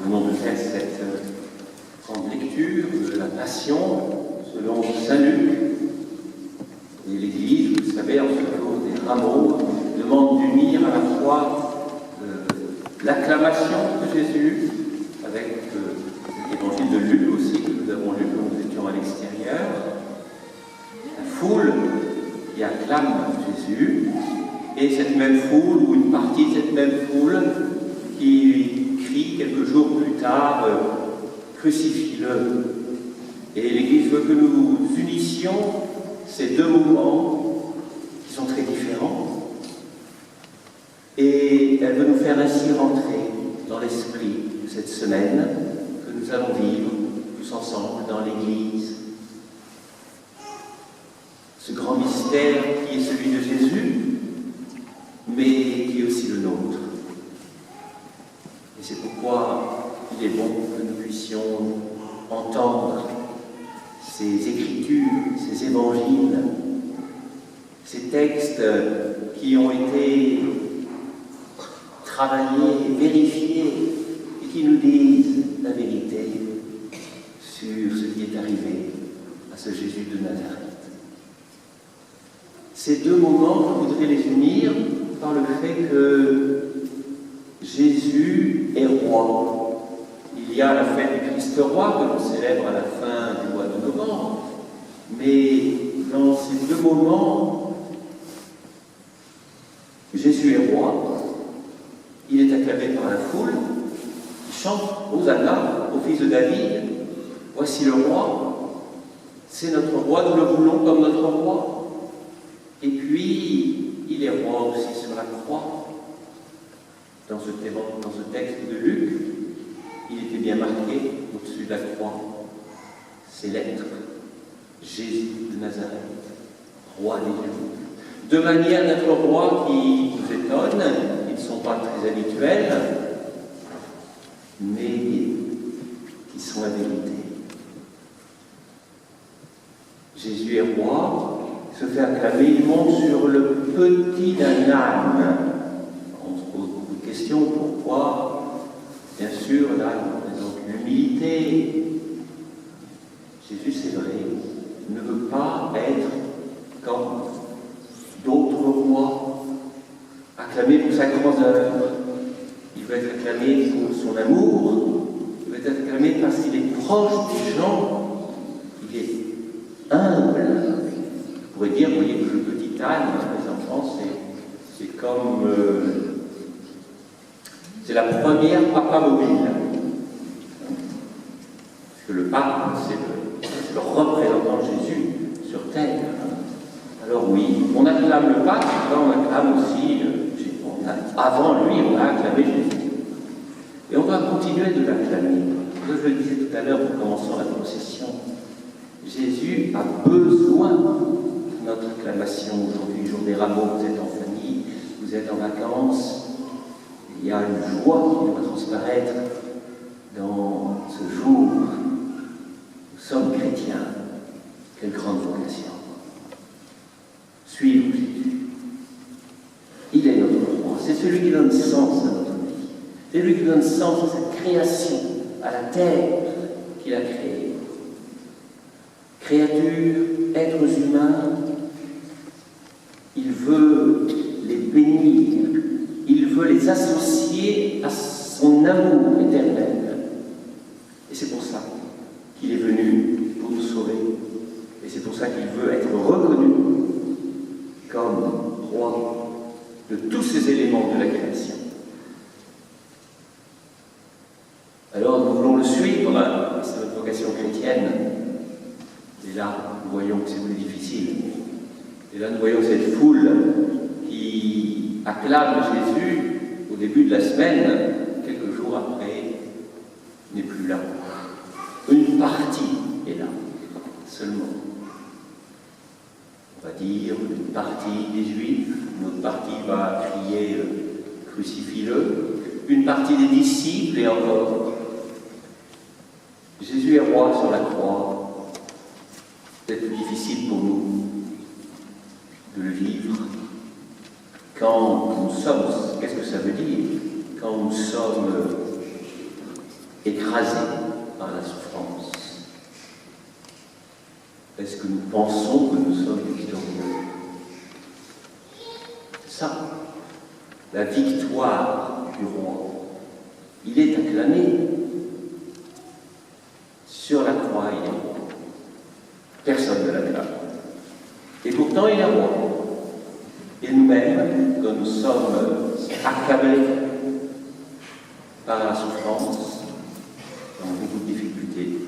Venons de faire cette grande lecture de la Passion selon Saint Luc. Et l'Église, vous le savez, en ce jour des rameaux, demande d'unir à la fois l'acclamation de Jésus avec l'évangile de Luc aussi, que nous avons lu quand nous étions à l'extérieur, la foule qui acclame Jésus, et cette même foule, ou une partie de cette même foule, qui crie quelques jours plus tard « Crucifie-le ». Et l'Église veut que nous unissions ces deux mouvements qui sont très différents, et elle veut nous faire ainsi rentrer dans l'esprit de cette semaine que nous allons vivre tous ensemble dans l'Église. Ce grand mystère qui est celui de Jésus, mais qui est aussi le nôtre. Et c'est pourquoi il est bon que nous puissions entendre ces écritures, ces évangiles, ces textes qui ont été travaillés, vérifiés, et qui nous disent la vérité sur ce qui est arrivé à ce Jésus de Nazareth. Ces deux moments, je voudrais les unir par le fait que Jésus est roi. Il y a la fête du Christ roi que l'on célèbre à la fin du mois de novembre, mais dans ces deux moments, Jésus est roi, il est acclamé par la foule, il chante Hosanna au fils de David, voici le roi, c'est notre roi, nous le voulons comme notre roi. Et puis, il est roi aussi sur la croix. Dans ce texte de Luc, il était bien marqué au-dessus de la croix ces lettres. Jésus de Nazareth, roi des Juifs. De manière d'être roi qui nous étonne, qui ne sont pas très habituels, mais qui sont la vérité. Jésus est roi, se fait acclamer, il monte sur le petit d'un âne. On se pose beaucoup de questions, pourquoi? Bien sûr, l'âne représente l'humilité. Jésus, c'est vrai, ne veut pas être comme d'autres rois, acclamé pour sa grandeur. Il veut être acclamé pour son amour, il veut être acclamé parce qu'il est proche des gens, il est humble. On pourrait dire, vous voyez, que le petit âne, les enfants, c'est comme... c'est la première papa mobile. Parce que le pape, c'est le représentant de Jésus sur terre. Alors oui, on acclame le pape, on acclame aussi, avant lui, on a acclamé Jésus. Et on va continuer de l'acclamer. Comme je le disais tout à l'heure en commençant la procession, Jésus a besoin de notre acclamation aujourd'hui, jour des rameaux, vous êtes en famille, vous êtes en vacances, il y a une joie qui va transparaître dans ce jour. Nous sommes chrétiens, quelle grande vocation. Suivre Jésus. Il est notre roi, c'est celui qui donne sens à notre vie, c'est lui qui donne sens à cette création, à la terre qu'il a créée. Créatures, êtres humains, il veut les bénir, il veut les associer à son amour éternel. Et c'est pour ça qu'il est venu pour nous sauver. Et c'est pour ça qu'il veut être reconnu comme roi de tous ces éléments de la création. Alors nous voulons le suivre, c'est notre vocation chrétienne. Et là, nous voyons que c'est plus difficile. Et là, nous voyons cette foule qui acclame Jésus au début de la semaine, quelques jours après, n'est plus là. Une partie est là, seulement. On va dire une partie des Juifs, une autre partie va crier « Crucifie-le », une partie des disciples et encore. Jésus est roi sur la croix. C'est peut-être difficile pour nous de le vivre. Quand nous sommes, qu'est-ce que ça veut dire? Quand nous sommes écrasé par la souffrance. Est-ce que nous pensons que nous sommes victorieux? C'est ça, la victoire du roi. Il est acclamé. Sur la croix, il est roi. Personne ne l'acclame. Et pourtant, il est roi. Et nous-mêmes, quand nous sommes accablés par la souffrance, dans beaucoup de difficultés,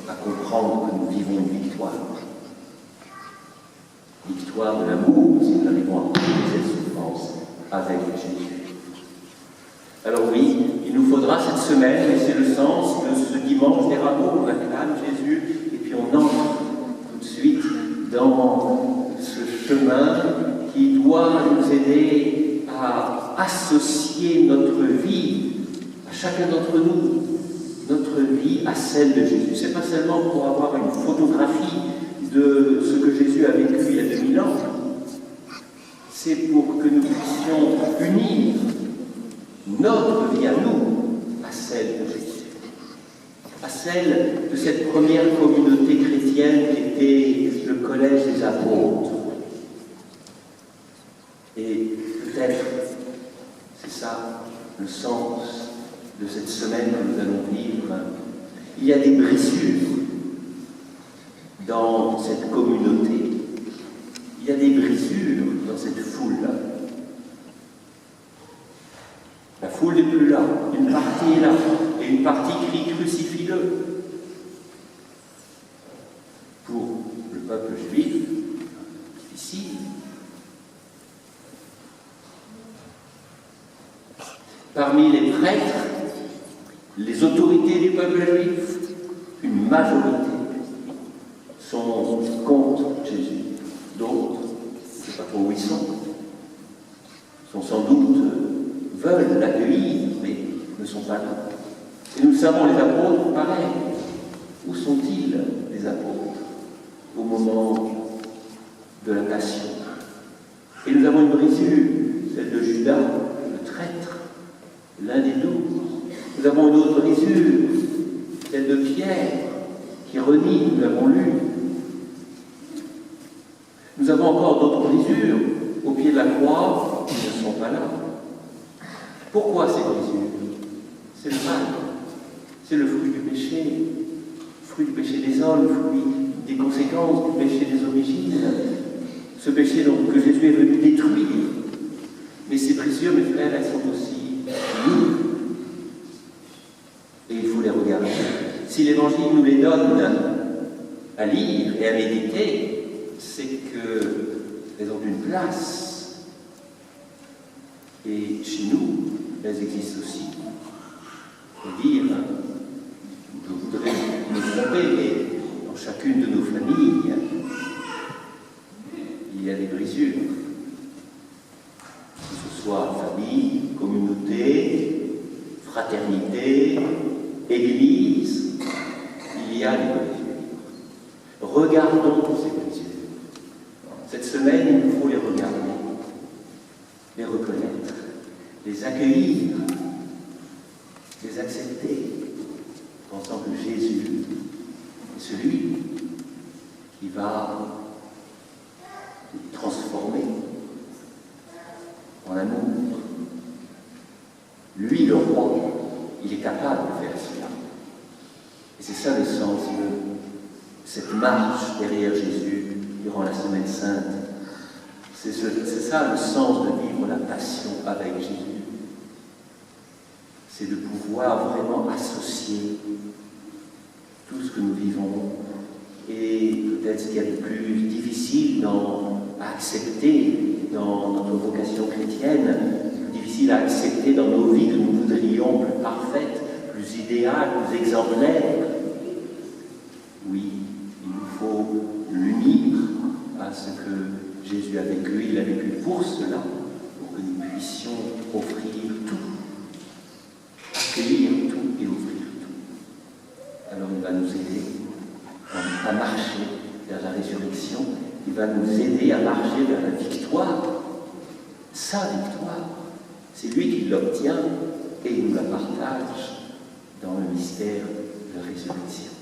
à comprendre que nous vivons une victoire. Victoire de l'amour, si nous arrivons à comprendre cette souffrance avec Jésus. Alors oui, il nous faudra cette semaine, et c'est le sens de ce dimanche des rameaux, on acclame Jésus, et puis on entre tout de suite dans ce chemin qui doit nous aider à associer notre vie, à chacun d'entre nous, notre vie à celle de Jésus. Ce n'est pas seulement pour avoir une photographie de ce que Jésus a vécu il y a 2000 ans, c'est pour que nous puissions unir notre vie à nous à celle de Jésus, à celle de cette première communauté chrétienne qui était le collège des apôtres. Et peut-être, c'est ça le sens de cette semaine que nous allons vivre. Il y a des brisures dans cette communauté. Il y a des brisures dans cette foule-là. La foule n'est plus là. Une partie est là. Et une partie crie « Crucifie-le ». Pour le peuple juif, ici, parmi les prêtres, les autorités du peuple juif, une majorité sont contre Jésus. D'autres, je ne sais pas trop où ils sont sans doute veulent l'accueillir, mais ne sont pas là. Et nous savons, les apôtres, pareil. Où sont-ils, les apôtres, au moment de la passion? Et nous avons une brisure, celle de Judas, le traître, l'un des 12. Nous avons une autre brisure, celle de Pierre, qui renie, nous l'avons lu. Nous avons encore d'autres brisures au pied de la croix qui ne sont pas là. Pourquoi ces brisures? C'est le mal, c'est le fruit du péché des hommes, le fruit des conséquences du péché des origines. Ce péché donc, que Jésus est venu détruire. Mais ces brisures, mes frères, elles sont aussi nous. Et il faut les regarder. Si l'Évangile nous les donne à lire et à méditer, c'est qu'elles ont une place. Et chez nous, elles existent aussi. C'est-à-dire, je voudrais me tromper, mais dans chacune de nos familles, il y a des brisures. Que ce soit famille, communauté, fraternité, église, il y a des brisures. Regardons ces brisures. Cette semaine, il nous faut les regarder, les reconnaître, les accueillir, les accepter, pensant que Jésus est celui qui va les transformer en amour. Lui, le roi, il est capable de faire cela. Et c'est ça le sens de cette marche derrière Jésus durant la Semaine Sainte. C'est ça le sens de vivre la passion avec Jésus. C'est de pouvoir vraiment associer tout ce que nous vivons et peut-être ce qu'il y a de plus difficile à accepter dans notre vocation chrétienne, plus difficile à accepter dans nos vies que nous voudrions plus parfaites, plus idéales, plus exemplaires. Oui, il nous faut l'unir à ce que Jésus a vécu. Il a vécu pour cela, pour que nous puissions offrir tout. Accueillir tout et offrir tout. Alors il va nous aider à marcher vers la résurrection, il va nous aider à marcher vers la victoire, sa victoire. C'est lui qui l'obtient et il nous la partage dans le mystère de la résurrection.